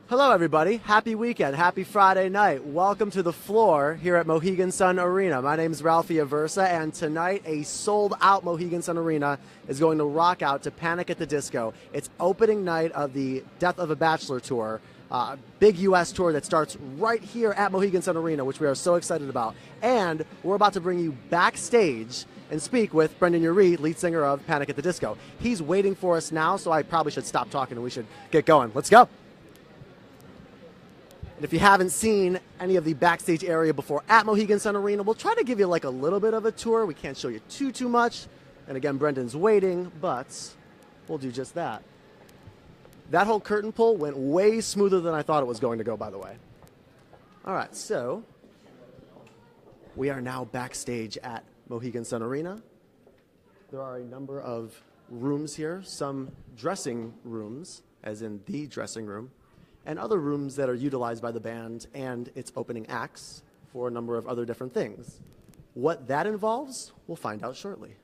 Hello, everybody. Happy weekend. Happy Friday night. Welcome to the floor here at Mohegan Sun Arena. My name is Ralphie Aversa, and tonight a sold-out Mohegan Sun Arena is going to rock out to Panic at the Disco. It's opening night of the Death of a Bachelor tour, big U.S. tour that starts right here at Mohegan Sun Arena, which we are so excited about. And we're about to bring you backstage and speak with Brendon Urie, lead singer of Panic at the Disco. He's waiting for us now, so I probably should stop talking and we should get going. Let's go. And if you haven't seen any of the backstage area before at Mohegan Sun Arena, we'll try to give you like a little bit of a tour. We can't show you too much. And again, Brendon's waiting, but we'll do just that. That whole curtain pull went way smoother than I thought it was going to go, by the way. All right, so we are now backstage at Mohegan Sun Arena. There are a number of rooms here, some dressing rooms, as in the dressing room, and other rooms that are utilized by the band and its opening acts for a number of other different things. What that involves, we'll find out shortly.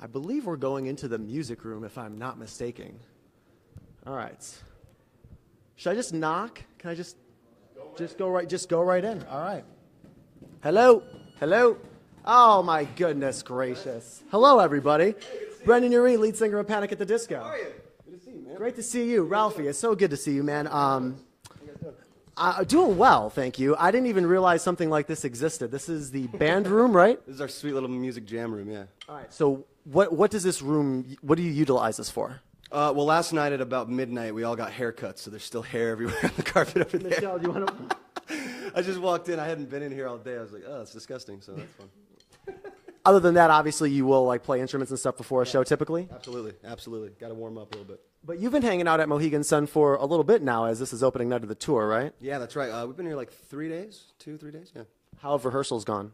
I believe we're going into the music room, if I'm not mistaken. All right. Should I just knock? Can I just go right in? All right. Hello? Hello? Oh, my goodness gracious. Hello, everybody. Brendon Urie, lead singer of Panic at the Disco. How are you? Good to see you, man. Great to see you. Ralphie, it's so good to see you, man. Doing well, thank you. I didn't even realize something like this existed. This is the band room, right? This is our sweet little music jam room, yeah. All right, so what does this room, what do you utilize this for? Well, last night at about midnight, we all got haircuts, so there's still hair everywhere on the carpet over there. Michelle, do you want to... I just walked in. I hadn't been in here all day. I was like, oh, it's disgusting, so that's fun. Other than that, obviously, you will like play instruments and stuff before a show typically? Absolutely, absolutely. Got to warm up a little bit. But you've been hanging out at Mohegan Sun for a little bit now, as this is opening night of the tour, right? Yeah, that's right. We've been here like 3 days, 2-3 days, yeah. How have rehearsals gone?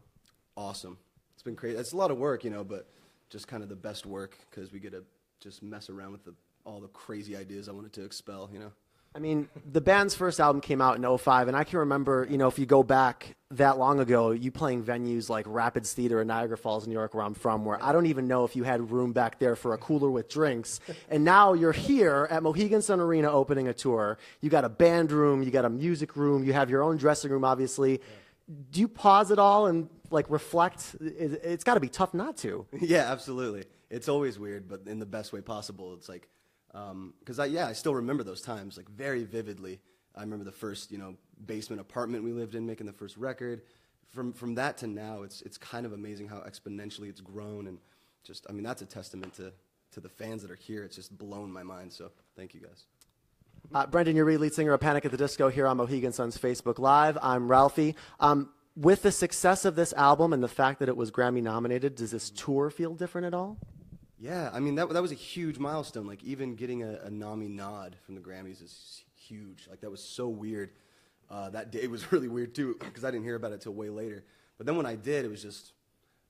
Awesome. It's been crazy. It's a lot of work, but just kind of the best work because we get to just mess around with all the crazy ideas I wanted to expel, I mean, the band's first album came out in '05, and I can remember, if you go back that long ago, you playing venues like Rapids Theater in Niagara Falls, New York, where I'm from, where I don't even know if you had room back there for a cooler with drinks. And now you're here at Mohegan Sun Arena opening a tour. You got a band room, you got a music room, you have your own dressing room, obviously. Do you pause it all and like reflect? It's got to be tough not to. Yeah, absolutely. It's always weird, but in the best way possible. It's like, because I still remember those times like very vividly. I remember the first basement apartment we lived in, making the first record. From that to now, it's kind of amazing how exponentially it's grown, and just that's a testament to the fans that are here. It's just blown my mind. So thank you guys. Brendon Urie, lead singer of Panic at the Disco, here on Mohegan Sun's Facebook Live. I'm Ralphie. With the success of this album and the fact that it was Grammy nominated, does this tour feel different at all? Yeah, that was a huge milestone. Like, even getting a NAMI nod from the Grammys is huge. Like, that was so weird. That day was really weird, too, because I didn't hear about it till way later. But then when I did, it was just,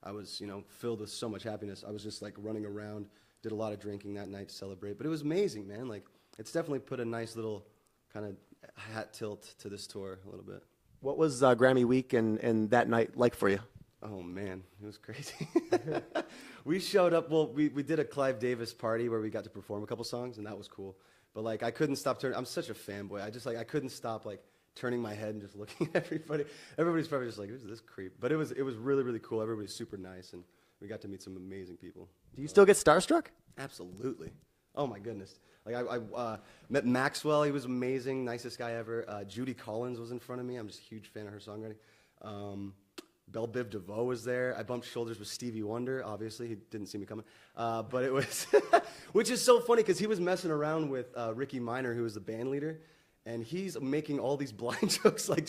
I was, filled with so much happiness. I was just, like, running around, did a lot of drinking that night to celebrate. But it was amazing, man. Like, it's definitely put a nice little kind of hat tilt to this tour a little bit. What was Grammy week and that night like for you? Oh, man, it was crazy. We showed up, we did a Clive Davis party where we got to perform a couple songs, and that was cool. But, like, I couldn't stop turning. I'm such a fanboy. I couldn't stop, like, turning my head and just looking at everybody. Everybody's probably just like, who's this creep? But it was really, really cool. Everybody's super nice, and we got to meet some amazing people. Do you still get starstruck? Absolutely. Oh, my goodness. Like, I met Maxwell. He was amazing, nicest guy ever. Judy Collins was in front of me. I'm just a huge fan of her songwriting. Belle Biv DeVoe was there. I bumped shoulders with Stevie Wonder. Obviously, he didn't see me coming. But it was, which is so funny because he was messing around with Ricky Minor, who was the band leader, and he's making all these blind jokes. Like,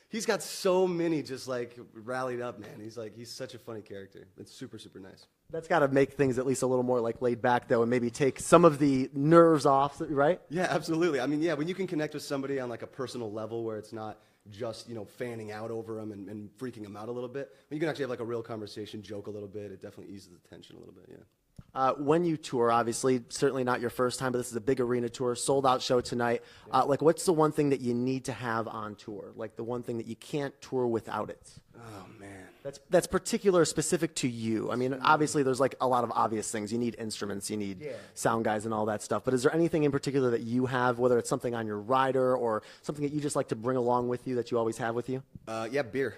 he's got so many just like rallied up, man. He's such a funny character. It's super, super nice. That's got to make things at least a little more like laid back, though, and maybe take some of the nerves off, right? Yeah, absolutely. Yeah, when you can connect with somebody on like a personal level where it's not just fanning out over them and freaking them out a little bit, when you can actually have like a real conversation, joke a little bit, it definitely eases the tension a little bit. Yeah. When you tour, obviously, certainly not your first time, but this is a big arena tour, sold out show tonight. Yeah. Like, what's the one thing that you need to have on tour? Like the one thing that you can't tour without it? Oh man, That's particular, specific to you. I mean, obviously, there's like a lot of obvious things. You need instruments, you need sound guys, and all that stuff. But is there anything in particular that you have, whether it's something on your rider or something that you just like to bring along with you that you always have with you? Yeah, beer.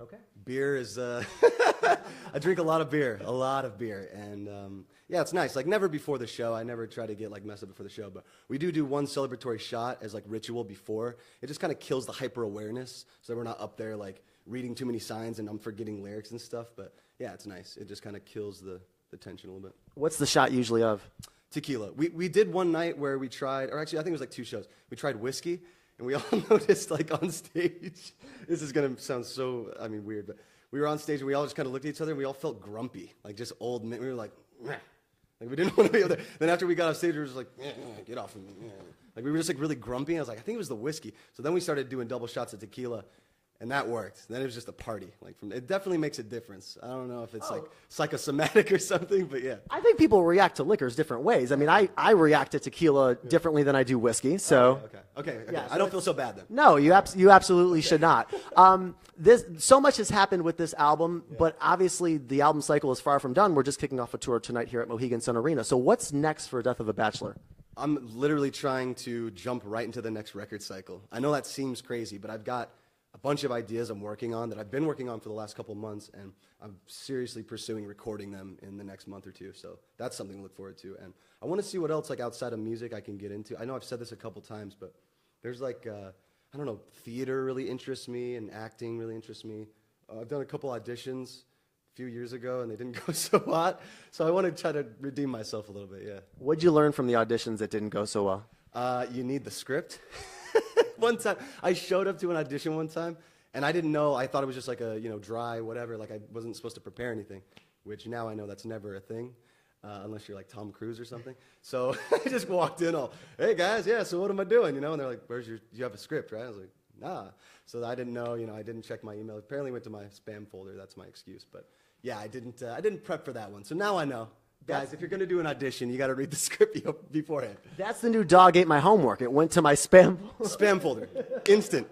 Okay. Beer is, I drink a lot of beer, and yeah, it's nice. Like never before the show. I never try to get like messed up before the show, but we do one celebratory shot as like ritual before. It just kind of kills the hyper awareness, so that we're not up there like reading too many signs and I'm forgetting lyrics and stuff. But yeah, it's nice. It just kind of kills the tension a little bit. What's the shot usually of? Tequila. We did one night where we tried, or actually I think it was like 2 shows. We tried whiskey. And we all noticed, like, on stage, this is going to sound so, weird, but we were on stage and we all just kind of looked at each other and we all felt grumpy, like just old men. We were like, meh. Like we didn't want to be up there. Then after we got off stage, we were just like, get off of me. Like we were just like really grumpy. I was like, I think it was the whiskey. So then we started doing double shots of tequila. And that worked. Then it was just a party. It definitely makes a difference. I don't know if it's like psychosomatic or something, but yeah. I think people react to liquors different ways. I mean, I react to tequila differently than I do whiskey. So Okay. Yeah, I don't feel so bad then. No, you absolutely should not. So much has happened with this album, but obviously the album cycle is far from done. We're just kicking off a tour tonight here at Mohegan Sun Arena. So what's next for Death of a Bachelor? I'm literally trying to jump right into the next record cycle. I know that seems crazy, but I've got a bunch of ideas I'm working on that I've been working on for the last couple months, and I'm seriously pursuing recording them in the next month or two. So that's something to look forward to. And I want to see what else, like outside of music, I can get into. I know I've said this a couple times, but there's like, I don't know, theater really interests me, and acting really interests me. I've done a couple auditions a few years ago, and they didn't go so hot. So I want to try to redeem myself a little bit, yeah. What'd you learn from the auditions that didn't go so well? You need the script. One time, I showed up to an audition one time, and I didn't know. I thought it was just like a dry whatever. Like I wasn't supposed to prepare anything, which now I know that's never a thing, unless you're like Tom Cruise or something. So I just walked in all, hey guys, yeah. So what am I doing? And they're like, you have a script, right? I was like, nah. So I didn't know. I didn't check my email. Apparently went to my spam folder. That's my excuse. But yeah, I didn't prep for that one. So now I know. Guys, if you're going to do an audition, you got to read the script beforehand. That's the new dog ate my homework. It went to my spam Spam folder. Instant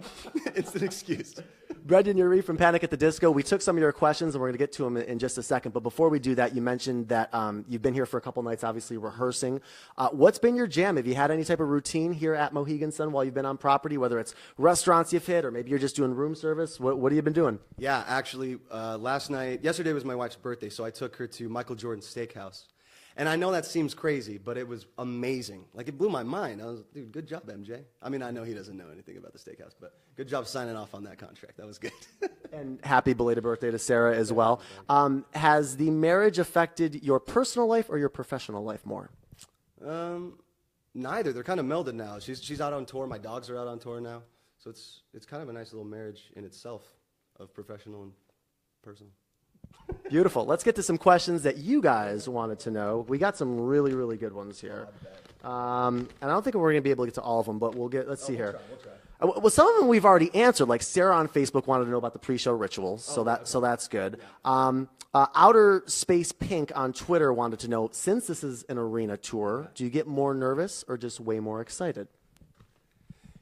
excuse. Brendon Urie from Panic at the Disco. We took some of your questions, and we're going to get to them in just a second. But before we do that, you mentioned that you've been here for a couple nights, obviously rehearsing. What's been your jam? Have you had any type of routine here at Mohegan Sun while you've been on property, whether it's restaurants you've hit or maybe you're just doing room service? What have you been doing? Yeah, actually, yesterday was my wife's birthday, so I took her to Michael Jordan's Steakhouse. And I know that seems crazy, but it was amazing. Like, it blew my mind. I was, dude, good job, MJ. I mean, I know he doesn't know anything about the steakhouse, but good job signing off on that contract. That was good. And happy belated birthday to Sarah as well. Has the marriage affected your personal life or your professional life more? Neither. They're kind of melded now. She's out on tour. My dogs are out on tour now. So it's kind of a nice little marriage in itself of professional and personal. Beautiful. Let's get to some questions that you guys wanted to know. We got some really, really good ones here. And I don't think we're going to be able to get to all of them, but let's see here. We'll try. Well, some of them we've already answered. Like Sarah on Facebook wanted to know about the pre-show rituals, so that's good. Yeah. Outer Space Pink on Twitter wanted to know, since this is an arena tour, do you get more nervous or just way more excited?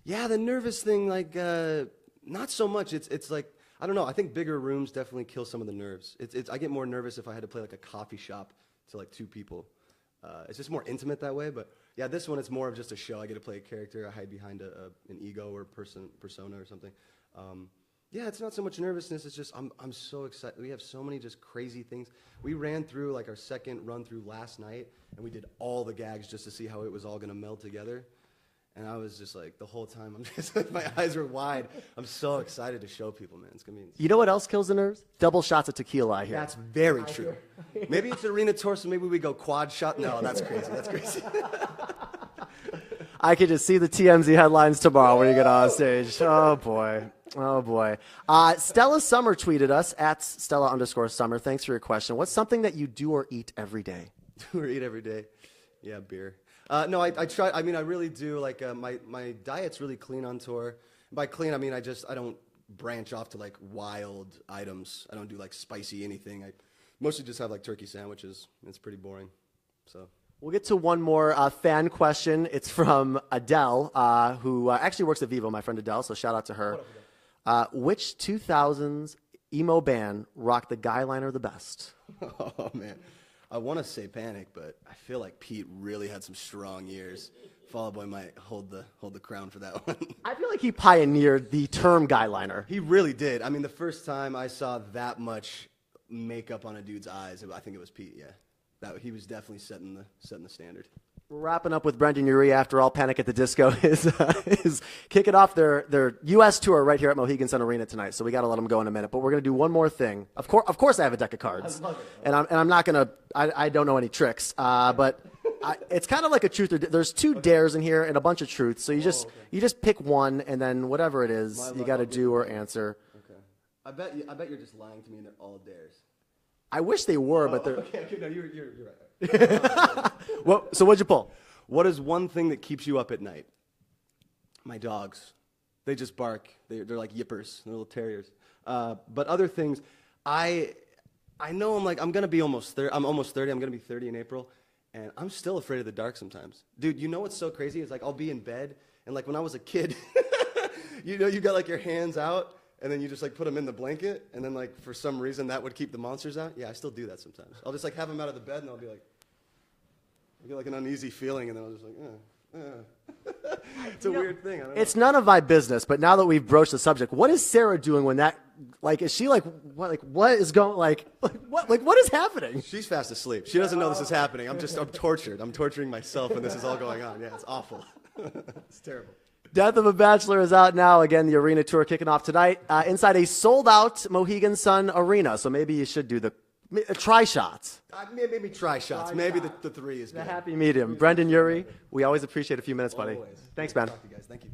Yeah, the nervous thing, like, not so much. It's like, I don't know. I think bigger rooms definitely kill some of the nerves. I get more nervous if I had to play like a coffee shop to like 2 people. It's just more intimate that way. But yeah, this one it's more of just a show. I get to play a character. I hide behind an ego or persona or something. Yeah, it's not so much nervousness. It's just I'm so excited. We have so many just crazy things. We ran through like our second run through last night, and we did all the gags just to see how it was all going to meld together. And I was just like, the whole time, I'm just like, my eyes were wide. I'm so excited to show people, man. It's going to be insane. You know what else kills the nerves? Double shots of tequila, I hear. That's very true. Maybe it's arena tour, so maybe we go quad shot. No, that's crazy. That's crazy. I could just see the TMZ headlines tomorrow when you get on stage. Oh, boy. Oh, boy. Stella Summer tweeted us, at Stella_Summer. Thanks for your question. What's something that you do or eat every day? Do or eat every day? Yeah, beer. No, I try. I mean, I really do. Like, my diet's really clean on tour. By clean, I mean I don't branch off to like wild items. I don't do like spicy anything. I mostly just have like turkey sandwiches. It's pretty boring. So we'll get to one more fan question. It's from Adele, who actually works at Vivo. My friend Adele. So shout out to her. Which 2000s emo band rocked the guy liner the best? Oh, man. I want to say Panic, but I feel like Pete really had some strong years. Fall Out Boy might hold the crown for that one. I feel like he pioneered the term guy liner. He really did. I mean, the first time I saw that much makeup on a dude's eyes, I think it was Pete, yeah. He was definitely setting the standard. We're wrapping up with Brendon Urie after all Panic at the Disco is kicking off their U.S. tour right here at Mohegan Sun Arena tonight. So we got to let them go in a minute. But we're going to do one more thing. Of course I have a deck of cards. I love it. And I'm not going to, I don't know any tricks. But it's kind of like a truth or there's two dares in here and a bunch of truths. So you just pick one, and then whatever it is, you got to do or answer. Okay. I bet you're just lying to me and they're all dares. I wish they were, but they're. Okay, no, you're right. Well, so what'd you pull? What is one thing that keeps you up at night? My dogs. They just bark. They're like yippers. They're little terriers. But other things, I know I'm gonna be almost 30. I'm almost 30. I'm gonna be 30 in April, and I'm still afraid of the dark sometimes. Dude, you know what's so crazy? Is like I'll be in bed, and like when I was a kid, you got like your hands out, and then you just like put them in the blanket, and then like for some reason that would keep the monsters out. Yeah, I still do that sometimes. I'll just like have them out of the bed, and I'll be like, I get like an uneasy feeling, and then I'll just like, It's a weird thing. I don't know. It's none of my business, but now that we've broached the subject, what is Sarah doing when that, like, is she like, what is going, what is happening? She's fast asleep. She doesn't know this is happening. I'm tortured. I'm torturing myself when this is all going on. Yeah, it's awful. It's terrible. Death of a Bachelor is out now. Again, the arena tour kicking off tonight inside a sold-out Mohegan Sun Arena. So maybe you should do the try shots. Maybe try shots. Maybe the three is The good. happy medium. Brendon Urie, we always appreciate a few minutes, buddy. Always. Thanks, man. Talk to you guys. Thank you.